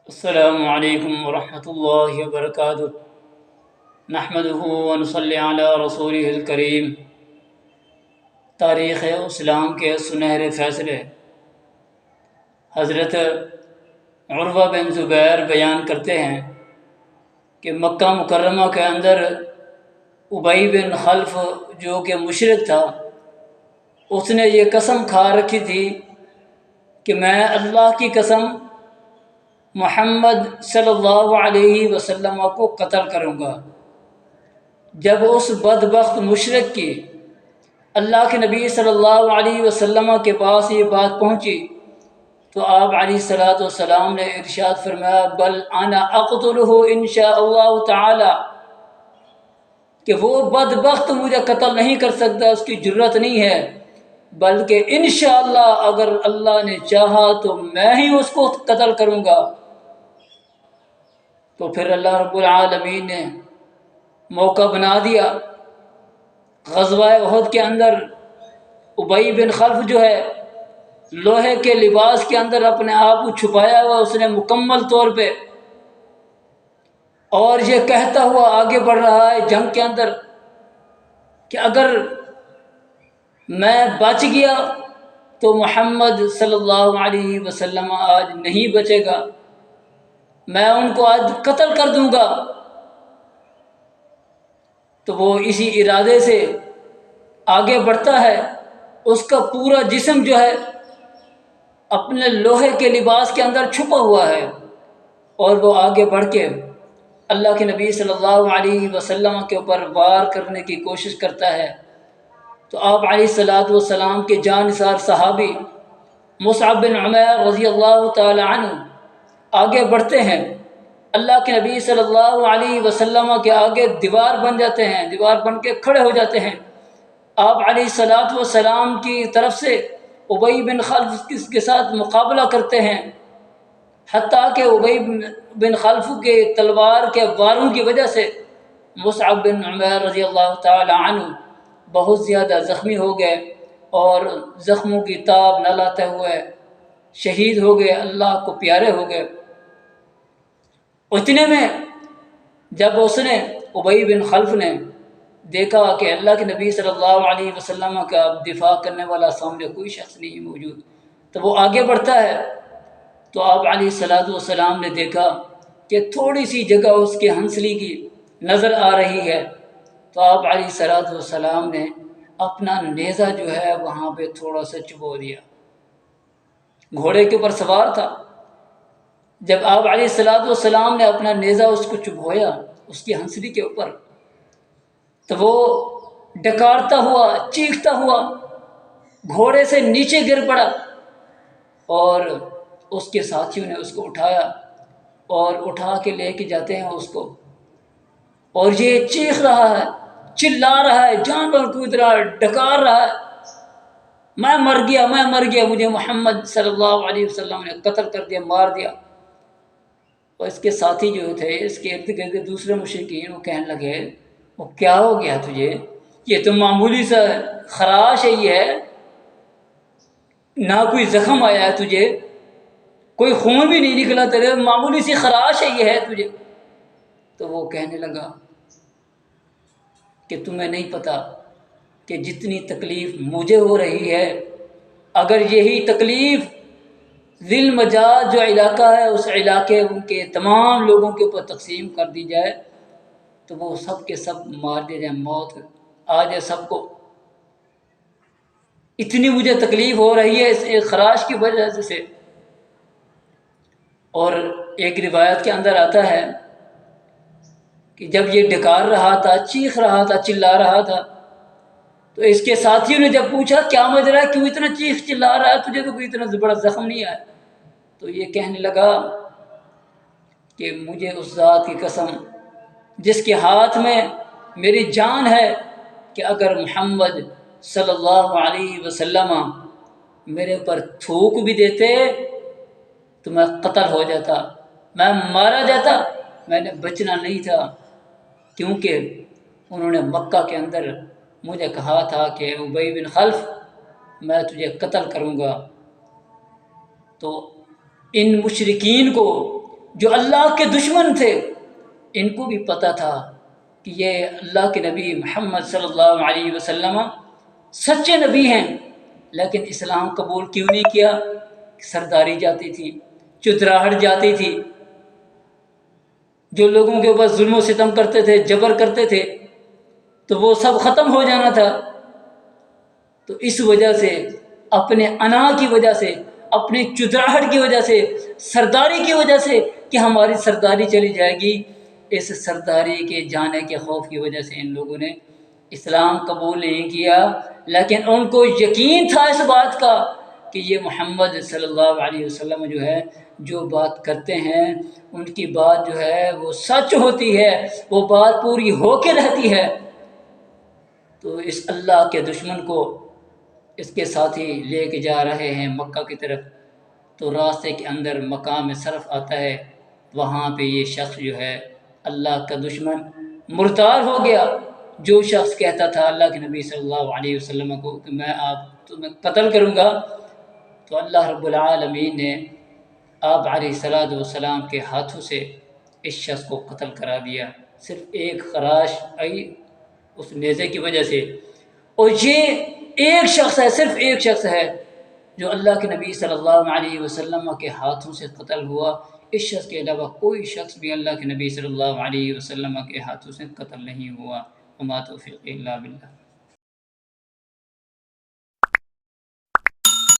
السلام علیکم ورحمۃ اللہ وبرکاتہ۔ نحمدہ ونصلی علی رسولہ الکریم۔ تاریخ اسلام کے سنہرے فیصلے۔ حضرت عروہ بن زبیر بیان کرتے ہیں کہ مکہ مکرمہ کے اندر ابی بن خلف جو کہ مشرک تھا، اس نے یہ قسم کھا رکھی تھی کہ میں اللہ کی قسم محمد صلی اللہ علیہ وسلم کو قتل کروں گا۔ جب اس بدبخت مشرک کی اللہ کے نبی صلی اللہ علیہ وسلم کے پاس یہ بات پہنچی تو آپ علیہ الصلوۃ والسلام نے ارشاد فرمایا بل انا اقتلہ انشاء اللہ تعالی، کہ وہ بدبخت مجھے قتل نہیں کر سکتا، اس کی جرت نہیں ہے، بلکہ انشاءاللہ اگر اللہ نے چاہا تو میں ہی اس کو قتل کروں گا۔ تو پھر اللہ رب العالمین نے موقع بنا دیا۔ غزوہ احد کے اندر ابی بن خلف جو ہے لوہے کے لباس کے اندر اپنے آپ کو چھپایا ہوا اس نے مکمل طور پہ، اور یہ کہتا ہوا آگے بڑھ رہا ہے جنگ کے اندر کہ اگر میں بچ گیا تو محمد صلی اللہ علیہ وسلم آج نہیں بچے گا، میں ان کو آج قتل کر دوں گا۔ تو وہ اسی ارادے سے آگے بڑھتا ہے، اس کا پورا جسم جو ہے اپنے لوہے کے لباس کے اندر چھپا ہوا ہے، اور وہ آگے بڑھ کے اللہ کے نبی صلی اللہ علیہ وسلم کے اوپر وار کرنے کی کوشش کرتا ہے۔ تو آپ علیہ الصلوۃ والسلام کے جانثار صحابی مصعب بن عمیر رضی اللہ تعالی عنہ آگے بڑھتے ہیں، اللہ کے نبی صلی اللہ علیہ وسلم کے آگے دیوار بن جاتے ہیں، دیوار بن کے کھڑے ہو جاتے ہیں۔ آپ علیہ الصلوۃ والسلام کی طرف سے ابی بن خلف کے ساتھ مقابلہ کرتے ہیں، حتیٰ کہ ابی بن خلف کے تلوار کے واروں کی وجہ سے مصعب بن عمیر رضی اللہ تعالی عنہ بہت زیادہ زخمی ہو گئے، اور زخموں کی تاب نہ لاتے ہوئے شہید ہو گئے، اللہ کو پیارے ہو گئے۔ اتنے میں جب اس نے ابی بن خلف نے دیکھا کہ اللہ کے نبی صلی اللہ علیہ وسلم کا دفاع کرنے والا سامنے کوئی شخص نہیں موجود، تو وہ آگے بڑھتا ہے۔ تو آپ علیہ الصلوۃ والسلام نے دیکھا کہ تھوڑی سی جگہ اس کے ہنسلی کی نظر آ رہی ہے، تو آپ علیہ الصلوۃ والسلام نے اپنا نیزہ جو ہے وہاں پہ تھوڑا سا چبو دیا۔ گھوڑے کے اوپر سوار تھا، جب آپ علیہ الصلوۃ والسلام نے اپنا نیزہ اس کو چبھویا اس کی ہنسلی کے اوپر، تو وہ ڈکارتا ہوا چیختا ہوا گھوڑے سے نیچے گر پڑا، اور اس کے ساتھیوں نے اس کو اٹھایا اور اٹھا کے لے کے جاتے ہیں اس کو، اور یہ چیخ رہا ہے، چلا رہا ہے، جان پر کود رہا ہے، ڈکار رہا ہے، میں مر گیا، میں مر گیا، مجھے محمد صلی اللہ علیہ وسلم نے قتل کر دیا، مار دیا۔ اور اس کے ساتھی جو تھے، اس کے ارد گرد دوسرے مشرکین، وہ کہنے لگے وہ کیا ہو گیا تجھے، یہ تو معمولی سا خراش ہے، یہ ہے، نہ کوئی زخم آیا ہے تجھے، کوئی خون بھی نہیں نکلا تیرے، معمولی سی خراش ہے، یہ ہے تجھے۔ تو وہ کہنے لگا کہ تمہیں نہیں پتہ کہ جتنی تکلیف مجھے ہو رہی ہے، اگر یہی تکلیف ذی المجاز جو علاقہ ہے اس علاقے ان کے تمام لوگوں کے اوپر تقسیم کر دی جائے تو وہ سب کے سب مار دے جائیں، موت آ جائے سب کو، اتنی مجھے تکلیف ہو رہی ہے اس ایک خراش کی وجہ سے۔ اور ایک روایت کے اندر آتا ہے کہ جب یہ ڈکار رہا تھا، چیخ رہا تھا، چلا رہا تھا، تو اس کے ساتھیوں نے جب پوچھا کیا ماجرا ہے، کیوں اتنا چیخ چلا رہا ہے، تجھے تو کوئی اتنا بڑا زخم نہیں آیا؟ تو یہ کہنے لگا کہ مجھے اس ذات کی قسم جس کے ہاتھ میں میری جان ہے کہ اگر محمد صلی اللہ علیہ وسلم میرے اوپر تھوک بھی دیتے تو میں قتل ہو جاتا، میں مارا جاتا، میں نے بچنا نہیں تھا، کیونکہ انہوں نے مکہ کے اندر مجھے کہا تھا کہ ابی بن خلف میں تجھے قتل کروں گا۔ تو ان مشرکین کو جو اللہ کے دشمن تھے ان کو بھی پتہ تھا کہ یہ اللہ کے نبی محمد صلی اللہ علیہ وسلم سچے نبی ہیں، لیکن اسلام قبول کیوں نہیں کیا؟ سرداری جاتی تھی، چتراہٹ جاتی تھی، جو لوگوں کے اوپر ظلم و ستم کرتے تھے، جبر کرتے تھے، تو وہ سب ختم ہو جانا تھا۔ تو اس وجہ سے، اپنے انا کی وجہ سے، اپنی چتراہٹ کی وجہ سے، سرداری کی وجہ سے کہ ہماری سرداری چلی جائے گی، اس سرداری کے جانے کے خوف کی وجہ سے ان لوگوں نے اسلام قبول نہیں کیا۔ لیکن ان کو یقین تھا اس بات کا کہ یہ محمد صلی اللہ علیہ وسلم جو ہے، جو بات کرتے ہیں ان کی بات جو ہے وہ سچ ہوتی ہے، وہ بات پوری ہو کے رہتی ہے۔ تو اس اللہ کے دشمن کو اس کے ساتھی لے کے جا رہے ہیں مکہ کی طرف، تو راستے کے اندر مقام صرف آتا ہے، وہاں پہ یہ شخص جو ہے اللہ کا دشمن مردار ہو گیا۔ جو شخص کہتا تھا اللہ کے نبی صلی اللہ علیہ وسلم کو کہ میں تمہیں قتل کروں گا، تو اللہ رب العالمین نے آپ علیہ السلام کے ہاتھوں سے اس شخص کو قتل کرا دیا، صرف ایک خراش آئی اس نیزے کی وجہ سے۔ اور یہ ایک شخص ہے، صرف ایک شخص ہے جو اللہ کے نبی صلی اللہ علیہ وسلم کے ہاتھوں سے قتل ہوا۔ اس شخص کے علاوہ کوئی شخص بھی اللہ کے نبی صلی اللہ علیہ وسلم کے ہاتھوں سے قتل نہیں ہوا۔ وما توفیقی الا باللہ۔